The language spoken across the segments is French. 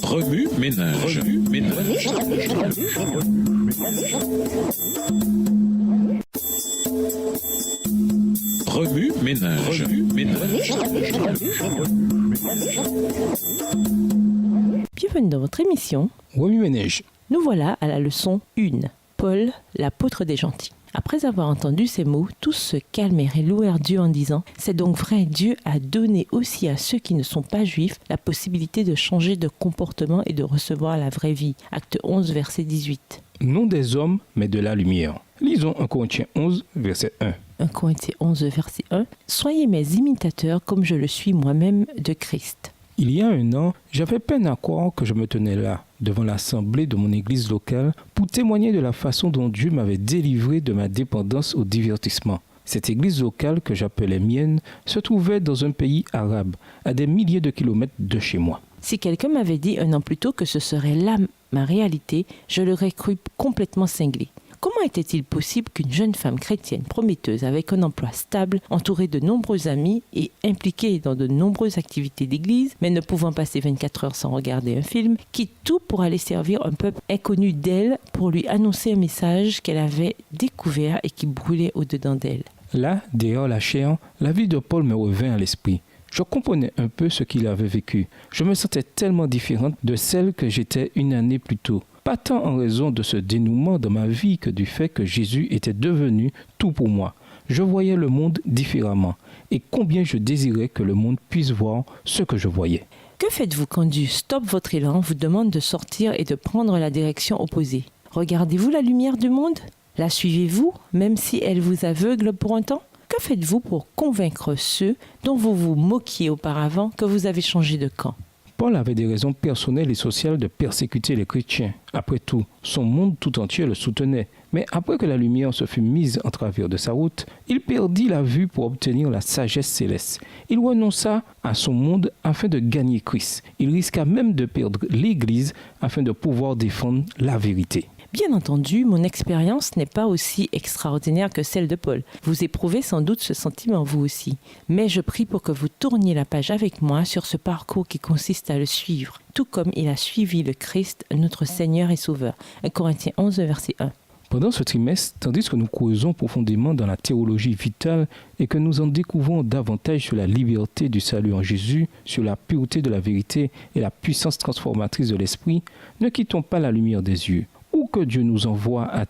Remue ménage. Remue ménage. Bienvenue dans votre émission. Remue ménage. Nous voilà à la leçon 1. Paul, l'apôtre des gentils. Après avoir entendu ces mots, tous se calmèrent et louèrent Dieu en disant « C'est donc vrai, Dieu a donné aussi à ceux qui ne sont pas juifs la possibilité de changer de comportement et de recevoir la vraie vie. » Acte 11, verset 18. Non des hommes, mais de la lumière. Lisons 1 Corinthiens 11, verset 1. 1 Corinthiens 11, verset 1. « Soyez mes imitateurs comme je le suis moi-même de Christ. » Il y a un an, j'avais peine à croire que je me tenais là, devant l'assemblée de mon église locale, pour témoigner de la façon dont Dieu m'avait délivré de ma dépendance au divertissement. Cette église locale, que j'appelais mienne, se trouvait dans un pays arabe, à des milliers de kilomètres de chez moi. Si quelqu'un m'avait dit un an plus tôt que ce serait là ma réalité, je l'aurais cru complètement cinglé. Comment était-il possible qu'une jeune femme chrétienne prometteuse avec un emploi stable, entourée de nombreux amis et impliquée dans de nombreuses activités d'église, mais ne pouvant passer 24 heures sans regarder un film, quitte tout pour aller servir un peuple inconnu d'elle pour lui annoncer un message qu'elle avait découvert et qui brûlait au-dedans d'elle? Là, derrière la chair, la vie de Paul me revint à l'esprit. Je comprenais un peu ce qu'il avait vécu. Je me sentais tellement différente de celle que j'étais une année plus tôt. Pas tant en raison de ce dénouement dans ma vie que du fait que Jésus était devenu tout pour moi. Je voyais le monde différemment et combien je désirais que le monde puisse voir ce que je voyais. Que faites-vous quand Dieu stoppe votre élan, vous demande de sortir et de prendre la direction opposée? Regardez-vous la lumière du monde? La suivez-vous, même si elle vous aveugle pour un temps? Que faites-vous pour convaincre ceux dont vous vous moquiez auparavant que vous avez changé de camp? Paul avait des raisons personnelles et sociales de persécuter les chrétiens. Après tout, son monde tout entier le soutenait. Mais après que la lumière se fut mise en travers de sa route, il perdit la vue pour obtenir la sagesse céleste. Il renonça à son monde afin de gagner Christ. Il risqua même de perdre l'Église afin de pouvoir défendre la vérité. Bien entendu, mon expérience n'est pas aussi extraordinaire que celle de Paul. Vous éprouvez sans doute ce sentiment vous aussi. Mais je prie pour que vous tourniez la page avec moi sur ce parcours qui consiste à le suivre, tout comme il a suivi le Christ, notre Seigneur et Sauveur. 1 Corinthiens 11, verset 1. Pendant ce trimestre, tandis que nous creusons profondément dans la théologie vitale et que nous en découvrons davantage sur la liberté du salut en Jésus, sur la pureté de la vérité et la puissance transformatrice de l'esprit, ne quittons pas la lumière des yeux. Où que Dieu nous envoie à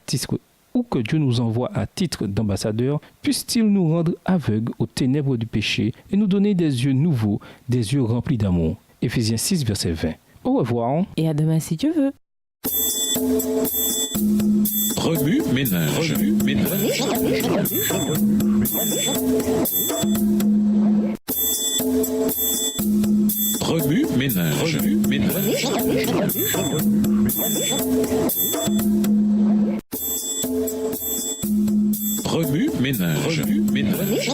titre d'ambassadeur, puisse-t-il nous rendre aveugles aux ténèbres du péché et nous donner des yeux nouveaux, des yeux remplis d'amour. Éphésiens 6, verset 20. Au revoir. Et à demain si Dieu veut. Remue ménage. Remue ménage. Remue ménage. Remue ménage.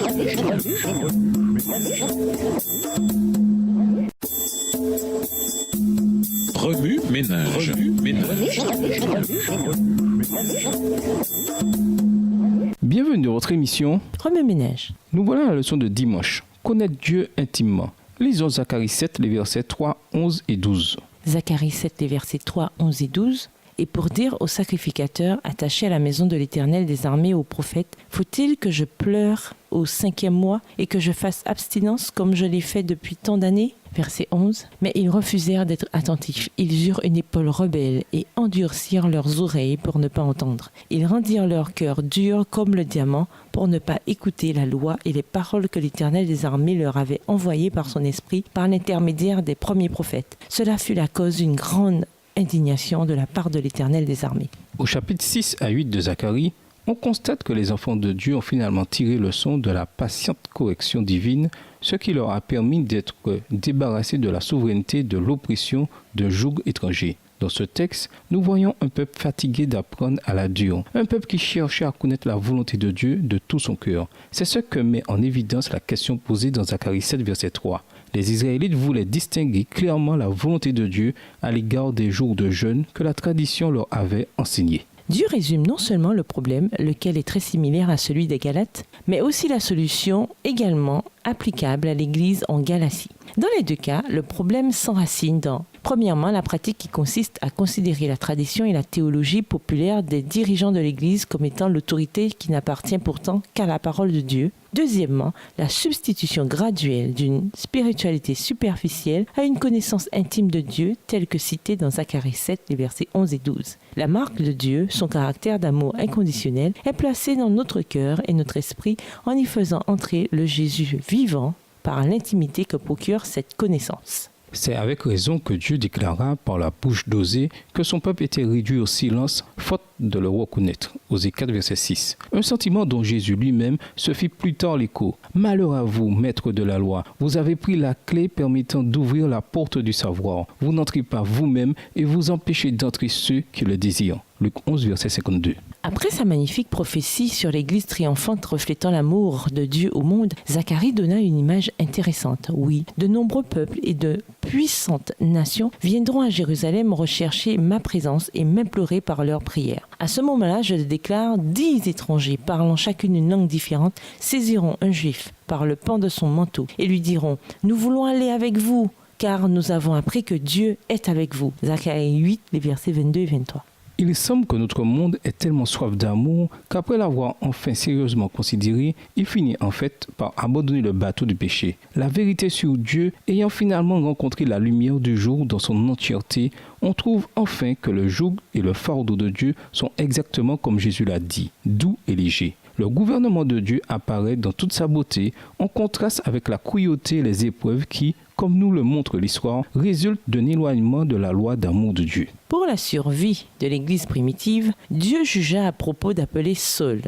Bienvenue dans votre émission Remue ménage. Nous voilà à la leçon de dimanche. Connaître Dieu intimement. Lisons Zacharie 7, les versets 3, 11 et 12. Zacharie 7, les versets 3, 11 et 12. Et pour dire aux sacrificateurs attachés à la maison de l'Éternel des armées, aux prophètes, faut-il que je pleure au 5e mois et que je fasse abstinence comme je l'ai fait depuis tant d'années? Verset 11. Mais ils refusèrent d'être attentifs. Ils eurent une épaule rebelle et endurcirent leurs oreilles pour ne pas entendre. Ils rendirent leur cœur dur comme le diamant pour ne pas écouter la loi et les paroles que l'Éternel des armées leur avait envoyées par son esprit par l'intermédiaire des premiers prophètes. Cela fut la cause d'une grande indignation de la part de l'Éternel des armées. Au chapitre 6 à 8 de Zacharie, on constate que les enfants de Dieu ont finalement tiré leçon de la patiente correction divine, ce qui leur a permis d'être débarrassés de la souveraineté de l'oppression d'un joug étranger. Dans ce texte, nous voyons un peuple fatigué d'apprendre à la dure, un peuple qui cherchait à connaître la volonté de Dieu de tout son cœur. C'est ce que met en évidence la question posée dans Zacharie 7, verset 3. Les Israélites voulaient distinguer clairement la volonté de Dieu à l'égard des jours de jeûne que la tradition leur avait enseigné. Dieu résume non seulement le problème, lequel est très similaire à celui des Galates, mais aussi la solution également applicable à l'Église en Galatie. Dans les deux cas, le problème s'enracine dans, premièrement, la pratique qui consiste à considérer la tradition et la théologie populaire des dirigeants de l'Église comme étant l'autorité qui n'appartient pourtant qu'à la parole de Dieu. Deuxièmement, la substitution graduelle d'une spiritualité superficielle à une connaissance intime de Dieu, telle que citée dans Zacharie 7, les versets 11 et 12. La marque de Dieu, son caractère d'amour inconditionnel, est placée dans notre cœur et notre esprit en y faisant entrer le Jésus vivant par l'intimité que procure cette connaissance. C'est avec raison que Dieu déclara par la bouche d'Osée que son peuple était réduit au silence, faute de le reconnaître. Osée 4, verset 6. Un sentiment dont Jésus lui-même se fit plus tard l'écho. Malheur à vous, maîtres de la loi, vous avez pris la clé permettant d'ouvrir la porte du savoir. Vous n'entrez pas vous-même et vous empêchez d'entrer ceux qui le désirent. Luc 11, verset 52. Après sa magnifique prophétie sur l'Église triomphante reflétant l'amour de Dieu au monde, Zacharie donna une image intéressante. Oui, de nombreux peuples et de puissantes nations viendront à Jérusalem rechercher ma présence et m'implorer par leurs prières. À ce moment-là, je déclare, 10 étrangers parlant chacune une langue différente saisiront un juif par le pan de son manteau et lui diront « Nous voulons aller avec vous, car nous avons appris que Dieu est avec vous. » Zacharie 8, les versets 22 et 23. Il semble que notre monde ait tellement soif d'amour qu'après l'avoir enfin sérieusement considéré, il finit en fait par abandonner le bateau du péché. La vérité sur Dieu ayant finalement rencontré la lumière du jour dans son entièreté, on trouve enfin que le joug et le fardeau de Dieu sont exactement comme Jésus l'a dit, doux et léger. Le gouvernement de Dieu apparaît dans toute sa beauté, en contraste avec la cruauté et les épreuves qui, comme nous le montre l'histoire, résultent d'un éloignement de la loi d'amour de Dieu. Pour la survie de l'Église primitive, Dieu jugea à propos d'appeler Saul,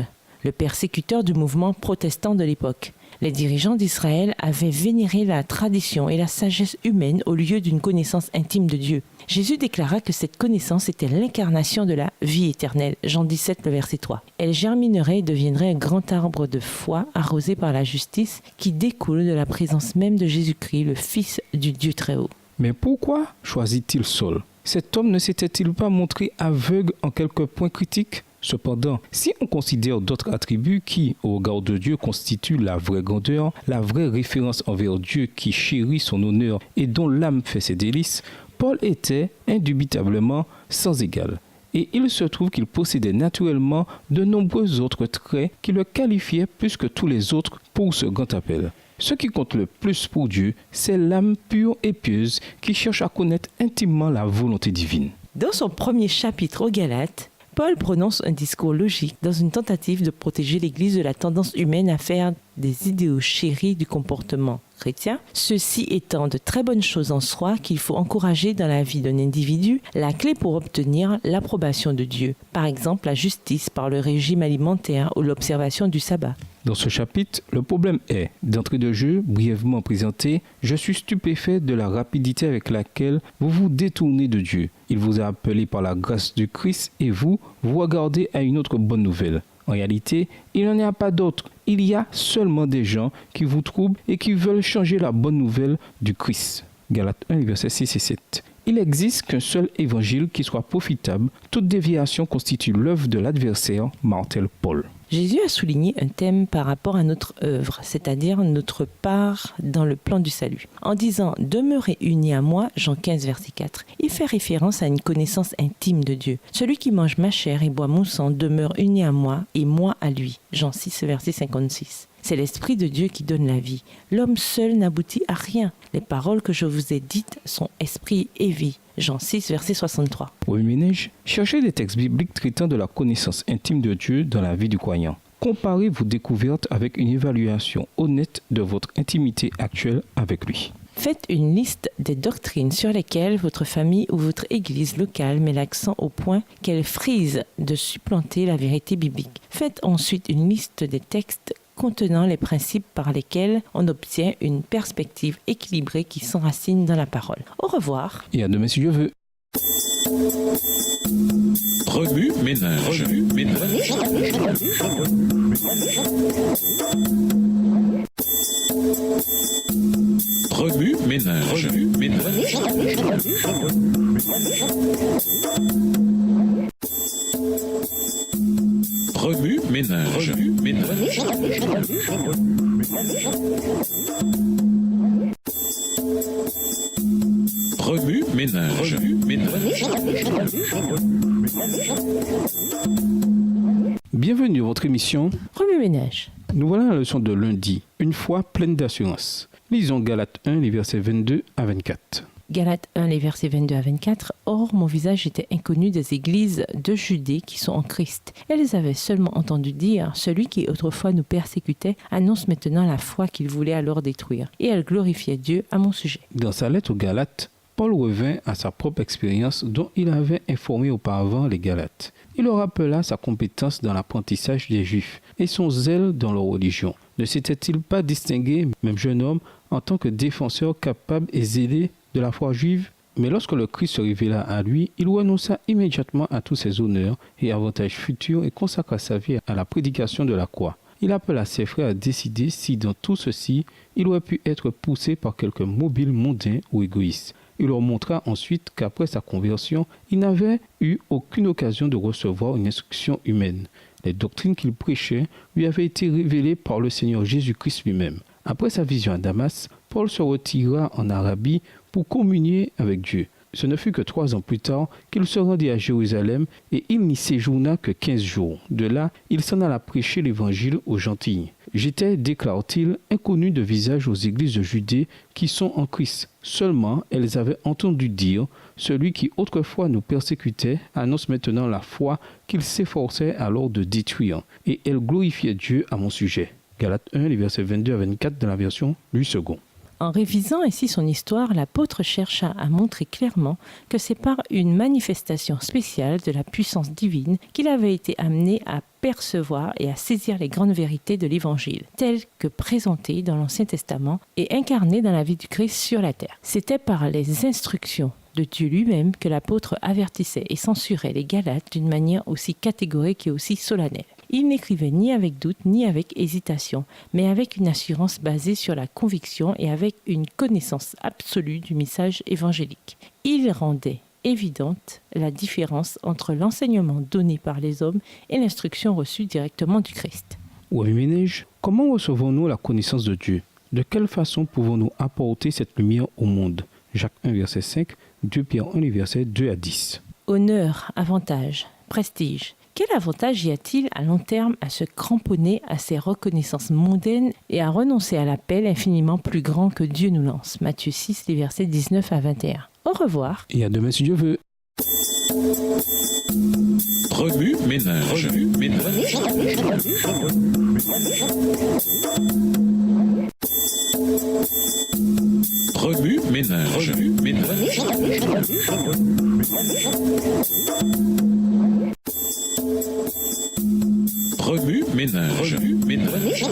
le persécuteur du mouvement protestant de l'époque. Les dirigeants d'Israël avaient vénéré la tradition et la sagesse humaine au lieu d'une connaissance intime de Dieu. Jésus déclara que cette connaissance était l'incarnation de la vie éternelle. Jean 17, le verset 3. Elle germinerait et deviendrait un grand arbre de foi arrosé par la justice qui découle de la présence même de Jésus-Christ, le Fils du Dieu très haut. Mais pourquoi choisit-il Saul ? Cet homme ne s'était-il pas montré aveugle en quelques points critiques ? Cependant, si on considère d'autres attributs qui, au regard de Dieu, constituent la vraie grandeur, la vraie référence envers Dieu qui chérit son honneur et dont l'âme fait ses délices, Paul était indubitablement sans égal. Et il se trouve qu'il possédait naturellement de nombreux autres traits qui le qualifiaient plus que tous les autres pour ce grand appel. Ce qui compte le plus pour Dieu, c'est l'âme pure et pieuse qui cherche à connaître intimement la volonté divine. Dans son premier chapitre aux Galates, Paul prononce un discours logique dans une tentative de protéger l'Église de la tendance humaine à faire des idéaux chéris du comportement chrétien, ceci étant de très bonnes choses en soi qu'il faut encourager dans la vie d'un individu, la clé pour obtenir l'approbation de Dieu, par exemple la justice par le régime alimentaire ou l'observation du sabbat. Dans ce chapitre, le problème est, d'entrée de jeu, brièvement présenté, je suis stupéfait de la rapidité avec laquelle vous vous détournez de Dieu. Il vous a appelé par la grâce du Christ et vous regardez à une autre bonne nouvelle. En réalité, il n'y en a pas d'autre. Il y a seulement des gens qui vous troublent et qui veulent changer la bonne nouvelle du Christ. Galates 1, versets 6 et 7. Il n'existe qu'un seul évangile qui soit profitable. Toute déviation constitue l'œuvre de l'adversaire, martèle Paul. Jésus a souligné un thème par rapport à notre œuvre, c'est-à-dire notre part dans le plan du salut. En disant « Demeurez unis à moi », Jean 15, verset 4, il fait référence à une connaissance intime de Dieu. « Celui qui mange ma chair et boit mon sang demeure uni à moi et moi à lui », Jean 6, verset 56. C'est l'Esprit de Dieu qui donne la vie. L'homme seul n'aboutit à rien. Les paroles que je vous ai dites sont esprit et vie. Jean 6, verset 63. Premier ménage, cherchez des textes bibliques traitant de la connaissance intime de Dieu dans la vie du croyant. Comparez vos découvertes avec une évaluation honnête de votre intimité actuelle avec lui. Faites une liste des doctrines sur lesquelles votre famille ou votre église locale met l'accent au point qu'elle frise de supplanter la vérité biblique. Faites ensuite une liste des textes contenant les principes par lesquels on obtient une perspective équilibrée qui s'enracine dans la parole. Au revoir. Et à demain si Dieu veut. Remue ménage. Remue ménage. Remue ménage. Remue ménage. Remue ménage. Bienvenue à votre émission. Remue-ménage. Nous voilà à la leçon de lundi, une foi pleine d'assurance. Lisons Galates 1, les versets 22 à 24. Galates 1, les versets 22 à 24. Or, mon visage était inconnu des églises de Judée qui sont en Christ. Elles avaient seulement entendu dire, celui qui autrefois nous persécutait annonce maintenant la foi qu'il voulait alors détruire. Et elles glorifiaient Dieu à mon sujet. Dans sa lettre aux Galates, Paul revint à sa propre expérience dont il avait informé auparavant les Galates. Il leur rappela sa compétence dans l'apprentissage des Juifs et son zèle dans leur religion. Ne s'était-il pas distingué, même jeune homme, en tant que défenseur capable et zélé de la foi juive? Mais lorsque le Christ se révéla à lui, il renonça immédiatement à tous ses honneurs et avantages futurs et consacra sa vie à la prédication de la croix. Il appela ses frères à décider si dans tout ceci, il aurait pu être poussé par quelque mobile mondain ou égoïste. Il leur montra ensuite qu'après sa conversion, il n'avait eu aucune occasion de recevoir une instruction humaine. Les doctrines qu'il prêchait lui avaient été révélées par le Seigneur Jésus-Christ lui-même. Après sa vision à Damas, Paul se retira en Arabie pour communier avec Dieu. Ce ne fut que 3 ans plus tard qu'il se rendit à Jérusalem et il n'y séjourna que 15 jours. De là, il s'en alla prêcher l'évangile aux gentils. J'étais, déclare-t-il, inconnu de visage aux églises de Judée qui sont en Christ. Seulement, elles avaient entendu dire, celui qui autrefois nous persécutait annonce maintenant la foi qu'il s'efforçait alors de détruire. Et elles glorifiaient Dieu à mon sujet. Galates 1, les versets 22 à 24 dans la version Louis II. En révisant ainsi son histoire, l'apôtre chercha à montrer clairement que c'est par une manifestation spéciale de la puissance divine qu'il avait été amené à percevoir et à saisir les grandes vérités de l'Évangile, telles que présentées dans l'Ancien Testament et incarnées dans la vie du Christ sur la terre. C'était par les instructions de Dieu lui-même que l'apôtre avertissait et censurait les Galates d'une manière aussi catégorique et aussi solennelle. Il n'écrivait ni avec doute ni avec hésitation, mais avec une assurance basée sur la conviction et avec une connaissance absolue du message évangélique. Il rendait évidente la différence entre l'enseignement donné par les hommes et l'instruction reçue directement du Christ. Oui, ménage, comment recevons-nous la connaissance de Dieu? De quelle façon pouvons-nous apporter cette lumière au monde? Jacques 1, verset 5, 2 Pierre 1, verset 2 à 10. Honneur, avantage, prestige. Quel avantage y a-t-il à long terme à se cramponner à ces reconnaissances mondaines et à renoncer à l'appel infiniment plus grand que Dieu nous lance? Matthieu 6, les versets 19 à 21. Au revoir. Et à demain si Dieu veut. Remue ménage. Remue ménage. Remue ménage. Remue ménage. Remue ménage. Remue ménage.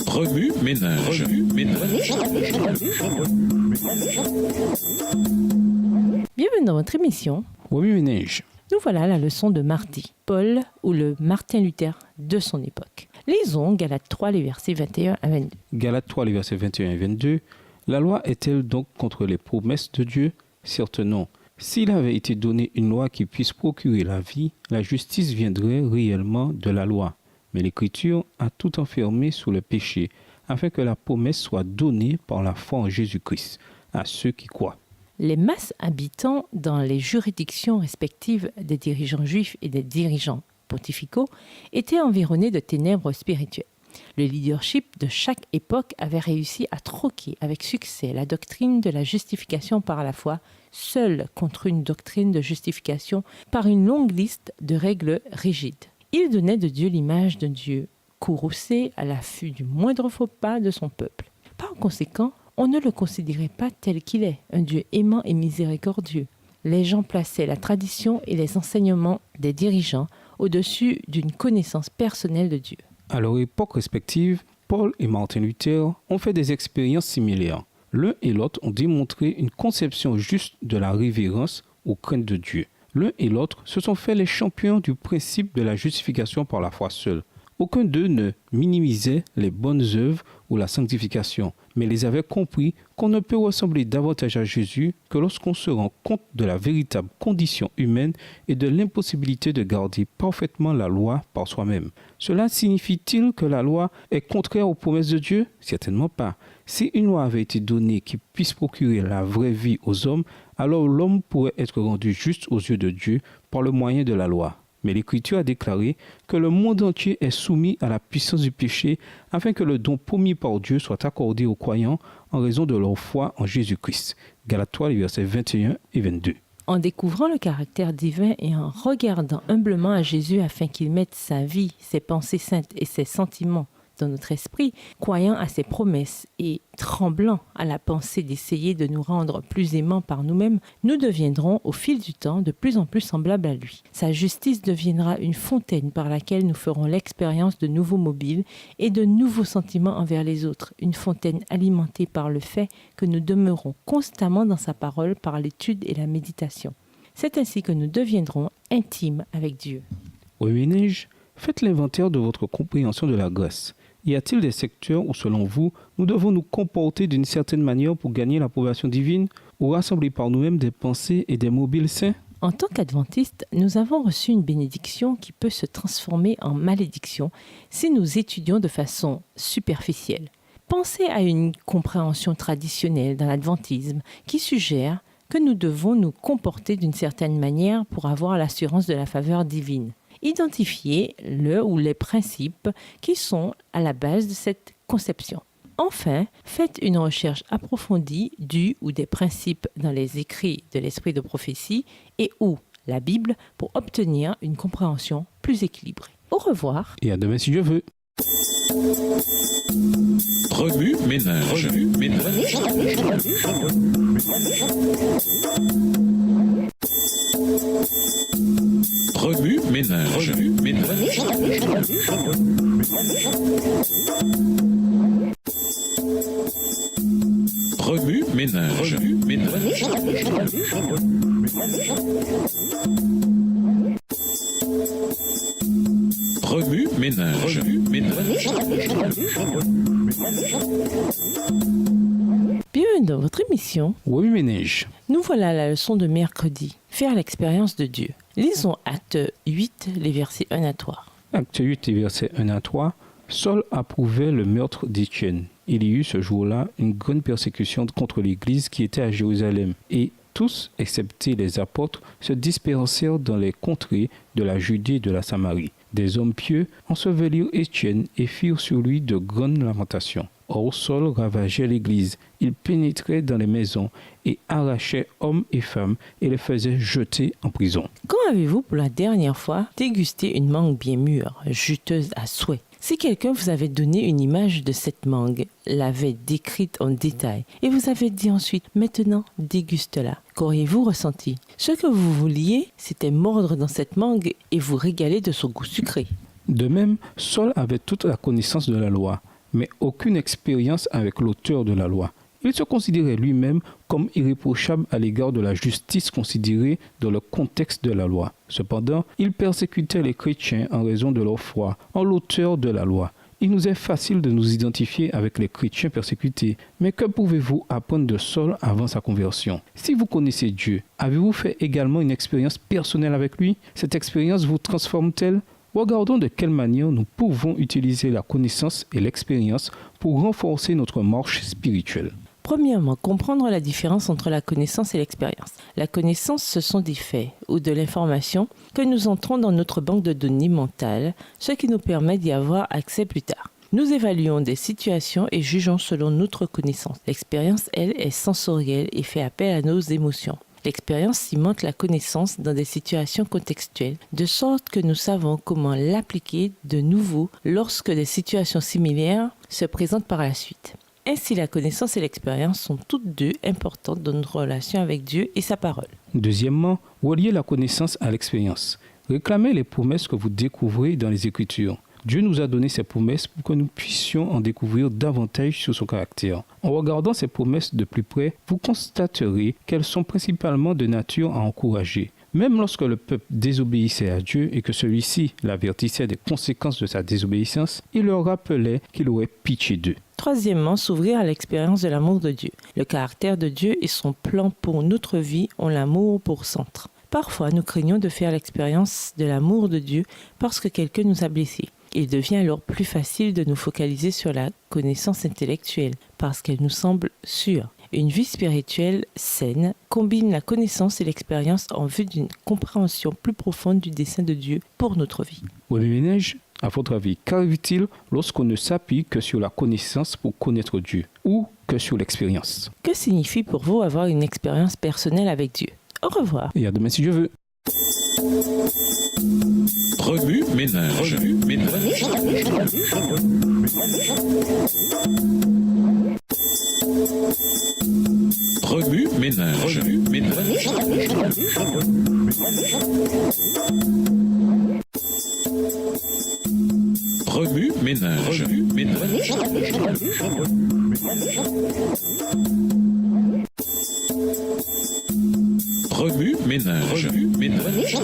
Remue ménage. Remue ménage. Bienvenue dans votre émission. Oui, ménage. Nous voilà à la leçon de mardi, Paul ou le Martin Luther de son époque. Lisons Galates 3, les versets 21 à 22. Galates 3, les versets 21 et 22. La loi est-elle donc contre les promesses de Dieu? Certes non. S'il avait été donné une loi qui puisse procurer la vie, la justice viendrait réellement de la loi. Mais l'Écriture a tout enfermé sous le péché, afin que la promesse soit donnée par la foi en Jésus-Christ à ceux qui croient. Les masses habitant dans les juridictions respectives des dirigeants juifs et des dirigeants pontificaux étaient environnées de ténèbres spirituelles. Le leadership de chaque époque avait réussi à troquer avec succès la doctrine de la justification par la foi, seule contre une doctrine de justification par une longue liste de règles rigides. Il donnait de Dieu l'image d'un Dieu courroucé à l'affût du moindre faux pas de son peuple. Par conséquent, on ne le considérait pas tel qu'il est, un Dieu aimant et miséricordieux. Les gens plaçaient la tradition et les enseignements des dirigeants au-dessus d'une connaissance personnelle de Dieu. À leur époque respective, Paul et Martin Luther ont fait des expériences similaires. L'un et l'autre ont démontré une conception juste de la révérence aux craintes de Dieu. L'un et l'autre se sont fait les champions du principe de la justification par la foi seule. Aucun d'eux ne minimisait les bonnes œuvres ou la sanctification, mais les avait compris qu'on ne peut ressembler davantage à Jésus que lorsqu'on se rend compte de la véritable condition humaine et de l'impossibilité de garder parfaitement la loi par soi-même. Cela signifie-t-il que la loi est contraire aux promesses de Dieu? Certainement pas. Si une loi avait été donnée qui puisse procurer la vraie vie aux hommes, alors l'homme pourrait être rendu juste aux yeux de Dieu par le moyen de la loi. Mais l'Écriture a déclaré que le monde entier est soumis à la puissance du péché afin que le don promis par Dieu soit accordé aux croyants en raison de leur foi en Jésus-Christ. Galates 3, les versets 21 et 22. En découvrant le caractère divin et en regardant humblement à Jésus afin qu'il mette sa vie, ses pensées saintes et ses sentiments dans notre esprit, croyant à ses promesses et tremblant à la pensée d'essayer de nous rendre plus aimants par nous-mêmes, nous deviendrons au fil du temps de plus en plus semblables à lui. Sa justice deviendra une fontaine par laquelle nous ferons l'expérience de nouveaux mobiles et de nouveaux sentiments envers les autres, une fontaine alimentée par le fait que nous demeurons constamment dans sa parole par l'étude et la méditation. C'est ainsi que nous deviendrons intimes avec Dieu. Au ménage, faites l'inventaire de votre compréhension de la grâce. Y a-t-il des secteurs où, selon vous, nous devons nous comporter d'une certaine manière pour gagner l'approbation divine ou rassembler par nous-mêmes des pensées et des mobiles saints? En tant qu'adventistes, nous avons reçu une bénédiction qui peut se transformer en malédiction si nous étudions de façon superficielle. Pensez à une compréhension traditionnelle dans l'adventisme qui suggère que nous devons nous comporter d'une certaine manière pour avoir l'assurance de la faveur divine. Identifiez le ou les principes qui sont à la base de cette conception. Enfin, faites une recherche approfondie du ou des principes dans les écrits de l'esprit de prophétie et ou la Bible pour obtenir une compréhension plus équilibrée. Au revoir. Et à demain si Dieu veut. Remue ménage. Remue ménage. Remue ménage. Remue ménage. Remue ménage. Remue ménage. Remue ménage. Remue ménage. Bienvenue dans votre émission. Oui, ménage. Nous voilà à la leçon de mercredi. Faire l'expérience de Dieu. Lisons Acte 8, les versets 1 à 3. Acte 8, versets 1 à 3. Saul approuvait le meurtre d'Étienne. Il y eut ce jour-là une grande persécution contre l'Église qui était à Jérusalem. Et tous, excepté les apôtres, se dispersèrent dans les contrées de la Judée et de la Samarie. Des hommes pieux ensevelirent Étienne et firent sur lui de grandes lamentations. Or Saul ravageait l'Église. Il pénétrait dans les maisons et arrachait hommes et femmes et les faisait jeter en prison. Quand avez-vous pour la dernière fois dégusté une mangue bien mûre, juteuse à souhait? Si quelqu'un vous avait donné une image de cette mangue, l'avait décrite en détail, et vous avez dit ensuite, maintenant, déguste-la, qu'auriez-vous ressenti? Ce que vous vouliez, c'était mordre dans cette mangue et vous régaler de son goût sucré. De même, Saul avait toute la connaissance de la loi, mais aucune expérience avec l'auteur de la loi. Il se considérait lui-même comme irréprochable à l'égard de la justice considérée dans le contexte de la loi. Cependant, il persécutait les chrétiens en raison de leur foi en l'auteur de la loi. Il nous est facile de nous identifier avec les chrétiens persécutés, mais que pouvez-vous apprendre de Saul avant sa conversion? Si vous connaissez Dieu, avez-vous fait également une expérience personnelle avec lui? Cette expérience vous transforme-t-elle? Regardons de quelle manière nous pouvons utiliser la connaissance et l'expérience pour renforcer notre marche spirituelle. Premièrement, comprendre la différence entre la connaissance et l'expérience. La connaissance, ce sont des faits ou de l'information que nous entrons dans notre banque de données mentale, ce qui nous permet d'y avoir accès plus tard. Nous évaluons des situations et jugeons selon notre connaissance. L'expérience, elle, est sensorielle et fait appel à nos émotions. L'expérience cimente la connaissance dans des situations contextuelles, de sorte que nous savons comment l'appliquer de nouveau lorsque des situations similaires se présentent par la suite. Ainsi, la connaissance et l'expérience sont toutes deux importantes dans notre relation avec Dieu et sa parole. Deuxièmement, reliez la connaissance à l'expérience. Réclamez les promesses que vous découvrez dans les Écritures. Dieu nous a donné ces promesses pour que nous puissions en découvrir davantage sur son caractère. En regardant ces promesses de plus près, vous constaterez qu'elles sont principalement de nature à encourager. Même lorsque le peuple désobéissait à Dieu et que celui-ci l'avertissait des conséquences de sa désobéissance, il leur rappelait qu'il aurait pitié d'eux. Troisièmement, s'ouvrir à l'expérience de l'amour de Dieu. Le caractère de Dieu et son plan pour notre vie ont l'amour pour centre. Parfois, nous craignons de faire l'expérience de l'amour de Dieu parce que quelqu'un nous a blessés. Il devient alors plus facile de nous focaliser sur la connaissance intellectuelle parce qu'elle nous semble sûre. Une vie spirituelle saine combine la connaissance et l'expérience en vue d'une compréhension plus profonde du dessein de Dieu pour notre vie. Oui, Ménage, à votre avis, qu'arrive-t-il lorsqu'on ne s'appuie que sur la connaissance pour connaître Dieu ou que sur l'expérience? Que signifie pour vous avoir une expérience personnelle avec Dieu? Au revoir. Et à demain si Dieu veut. Remue ménage. Remue ménage. Remue ménage. Remue ménage. Remue ménage. Remue ménage. Remue ménage. Remue ménage.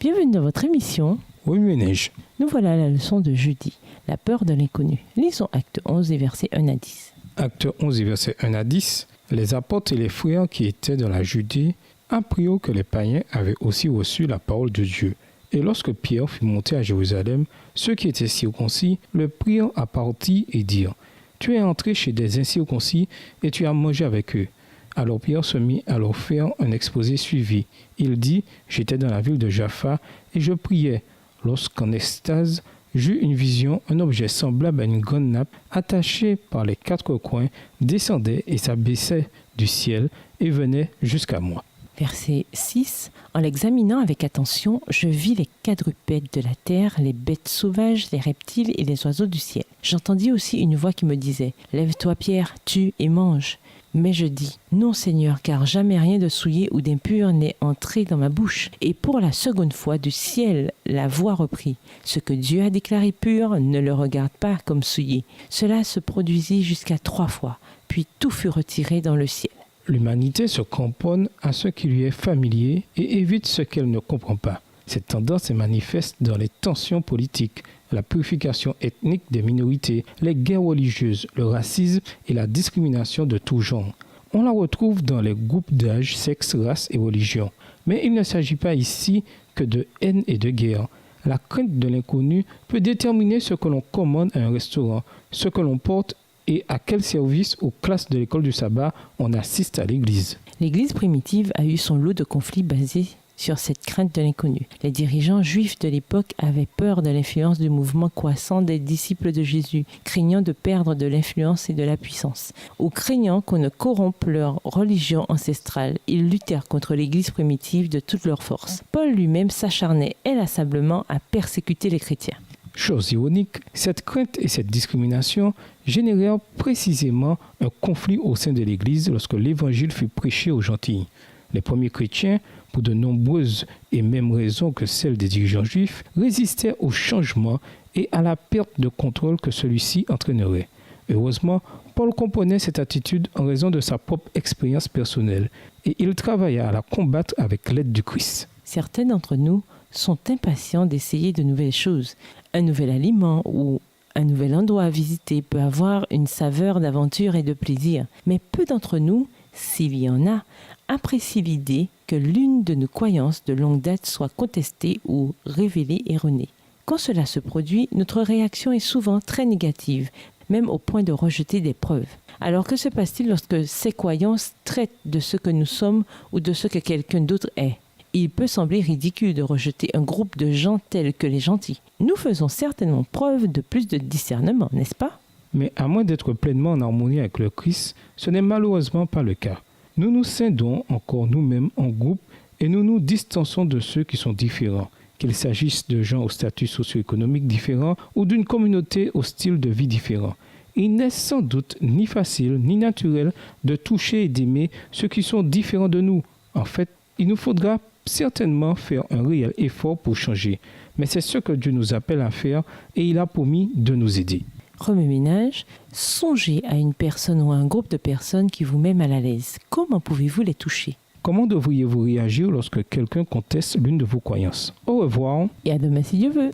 Bienvenue dans votre émission. Oui, Ménage. Nous voilà à la leçon de jeudi, la peur de l'inconnu. Lisons Acte 11 et versets 1 à 10. Acte 11 et versets 1 à 10. Les apôtres et les frères qui étaient dans la Judée apprirent que les païens avaient aussi reçu la parole de Dieu. Et lorsque Pierre fut monté à Jérusalem, ceux qui étaient circoncis le prirent à partie et dirent: Tu es entré chez des incirconcis et tu as mangé avec eux. Alors Pierre se mit à leur faire un exposé suivi. Il dit: J'étais dans la ville de Jaffa et je priais. Lorsqu'en extase, j'eus une vision, un objet semblable à une grande nappe, attaché par les quatre coins, descendait et s'abaissait du ciel et venait jusqu'à moi. Verset 6. En l'examinant avec attention, je vis les quadrupèdes de la terre, les bêtes sauvages, les reptiles et les oiseaux du ciel. J'entendis aussi une voix qui me disait: Lève-toi, Pierre, tue et mange. Mais je dis: Non, Seigneur, car jamais rien de souillé ou d'impur n'est entré dans ma bouche. Et pour la seconde fois du ciel, la voix reprit: Ce que Dieu a déclaré pur, ne le regarde pas comme souillé. Cela se produisit jusqu'à 3 fois, puis tout fut retiré dans le ciel. L'humanité se cramponne à ce qui lui est familier et évite ce qu'elle ne comprend pas. Cette tendance est manifeste dans les tensions politiques, la purification ethnique des minorités, les guerres religieuses, le racisme et la discrimination de tout genre. On la retrouve dans les groupes d'âge, sexe, race et religion. Mais il ne s'agit pas ici que de haine et de guerre. La crainte de l'inconnu peut déterminer ce que l'on commande à un restaurant, ce que l'on porte et à quel service ou classe de l'école du sabbat on assiste à l'église. L'Église primitive a eu son lot de conflits basés sur cette crainte de l'inconnu. Les dirigeants juifs de l'époque avaient peur de l'influence du mouvement croissant des disciples de Jésus, craignant de perdre de l'influence et de la puissance. Ou craignant qu'on ne corrompe leur religion ancestrale, ils luttèrent contre l'Église primitive de toute leur force. Paul lui-même s'acharnait inlassablement à persécuter les chrétiens. Chose ironique, cette crainte et cette discrimination générèrent précisément un conflit au sein de l'Église lorsque l'Évangile fut prêché aux gentils. Les premiers chrétiens, pour de nombreuses et mêmes raisons que celles des dirigeants juifs, résistaient au changement et à la perte de contrôle que celui-ci entraînerait. Heureusement, Paul comprenait cette attitude en raison de sa propre expérience personnelle et il travailla à la combattre avec l'aide du Christ. Certains d'entre nous sont impatients d'essayer de nouvelles choses. Un nouvel aliment ou un nouvel endroit à visiter peut avoir une saveur d'aventure et de plaisir. Mais peu d'entre nous, s'il y en a, apprécient l'idée que l'une de nos croyances de longue date soit contestée ou révélée erronée. Quand cela se produit, notre réaction est souvent très négative, même au point de rejeter des preuves. Alors que se passe-t-il lorsque ces croyances traitent de ce que nous sommes ou de ce que quelqu'un d'autre est ? Il peut sembler ridicule de rejeter un groupe de gens tels que les gentils. Nous faisons certainement preuve de plus de discernement, n'est-ce pas ? Mais à moins d'être pleinement en harmonie avec le Christ, ce n'est malheureusement pas le cas. Nous nous scindons encore nous-mêmes en groupe et nous nous distançons de ceux qui sont différents, qu'il s'agisse de gens au statut socio-économique différent ou d'une communauté au style de vie différent. Il n'est sans doute ni facile ni naturel de toucher et d'aimer ceux qui sont différents de nous. En fait, il nous faudra certainement faire un réel effort pour changer. Mais c'est ce que Dieu nous appelle à faire et il a promis de nous aider. remue-ménage, songez à une personne ou à un groupe de personnes qui vous met mal à l'aise. Comment pouvez-vous les toucher? Comment devriez-vous réagir lorsque quelqu'un conteste l'une de vos croyances? Au revoir. Et à demain si Dieu veut.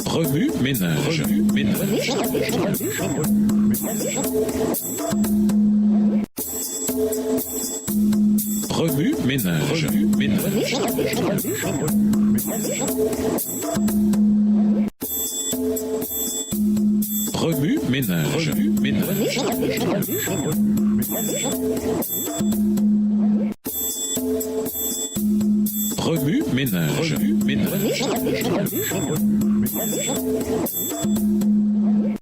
Remue-ménage. Remue-ménage. Remue-ménage. Remue-ménage. Remue-ménage. Remue-ménage.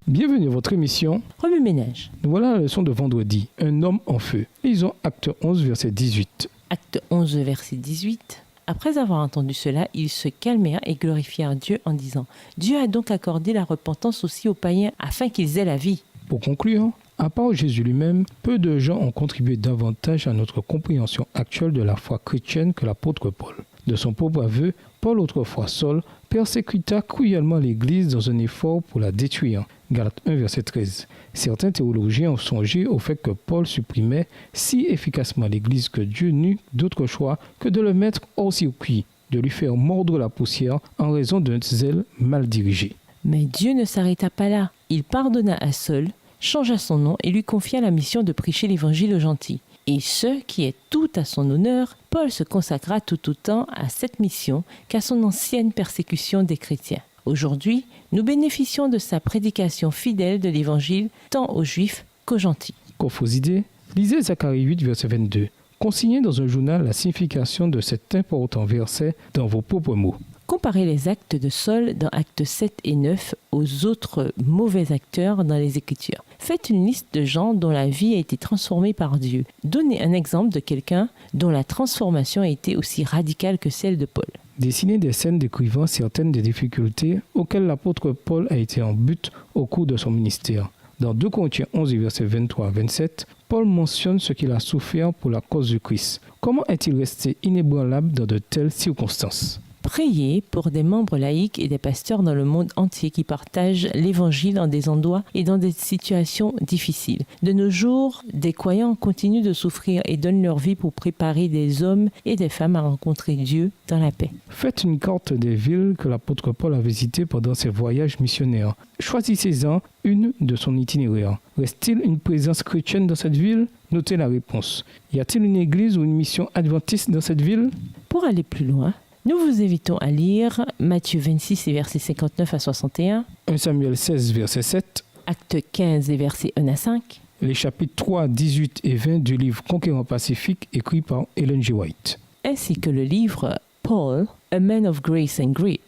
Bienvenue à votre émission. Remue-ménage. Nous voilà à la leçon de vendredi. Un homme en feu. Lisons Acte 11, verset 18. Acte 11, verset 18. Après avoir entendu cela, ils se calmèrent et glorifièrent Dieu en disant « Dieu a donc accordé la repentance aussi aux païens afin qu'ils aient la vie. » Pour conclure, à part Jésus lui-même, peu de gens ont contribué davantage à notre compréhension actuelle de la foi chrétienne que l'apôtre Paul. De son propre aveu, Paul, autrefois Saul, persécuta cruellement l'Église dans un effort pour la détruire. Galates 1, verset 13. Certains théologiens ont songé au fait que Paul supprimait si efficacement l'Église que Dieu n'eut d'autre choix que de le mettre hors circuit, de lui faire mordre la poussière en raison d'un zèle mal dirigé. Mais Dieu ne s'arrêta pas là. Il pardonna à Saul, changea son nom et lui confia la mission de prêcher l'Évangile aux gentils. Et ce qui est tout à son honneur, Paul se consacra tout autant à cette mission qu'à son ancienne persécution des chrétiens. Aujourd'hui, nous bénéficions de sa prédication fidèle de l'Évangile tant aux Juifs qu'aux gentils. Pour vos idées, lisez Zacharie 8, verset 22. Consignez dans un journal la signification de cet important verset dans vos propres mots. Comparez les actes de Saul dans Actes 7 et 9 aux autres mauvais acteurs dans les Écritures. Faites une liste de gens dont la vie a été transformée par Dieu. Donnez un exemple de quelqu'un dont la transformation a été aussi radicale que celle de Paul. Dessinez des scènes décrivant certaines des difficultés auxquelles l'apôtre Paul a été en but au cours de son ministère. Dans 2 Corinthiens 11, versets 23 à 27, Paul mentionne ce qu'il a souffert pour la cause du Christ. Comment est-il resté inébranlable dans de telles circonstances? Priez pour des membres laïcs et des pasteurs dans le monde entier qui partagent l'Évangile dans des endroits et dans des situations difficiles. De nos jours, des croyants continuent de souffrir et donnent leur vie pour préparer des hommes et des femmes à rencontrer Dieu dans la paix. Faites une carte des villes que l'apôtre Paul a visitées pendant ses voyages missionnaires. Choisissez-en une de son itinéraire. Reste-t-il une présence chrétienne dans cette ville? Notez la réponse. Y a-t-il une église ou une mission adventiste dans cette ville? Pour aller plus loin, nous vous invitons à lire Matthieu 26 et versets 59 à 61, 1 Samuel 16, verset 7, Actes 15 et versets 1 à 5, les chapitres 3, 18 et 20 du livre Conquérant Pacifique écrit par Ellen G. White. ainsi que le livre Paul, A Man of Grace and Grit,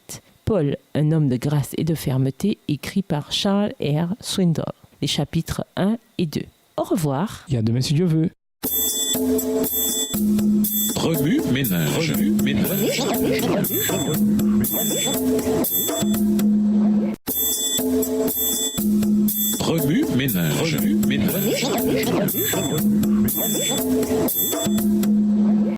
Paul, un homme de grâce et de fermeté, écrit par Charles R. Swindoll, les chapitres 1 et 2. Au revoir. Et à demain si Dieu veut. Remue-ménage. Remue-ménage. Remue-ménage. Remue-ménage.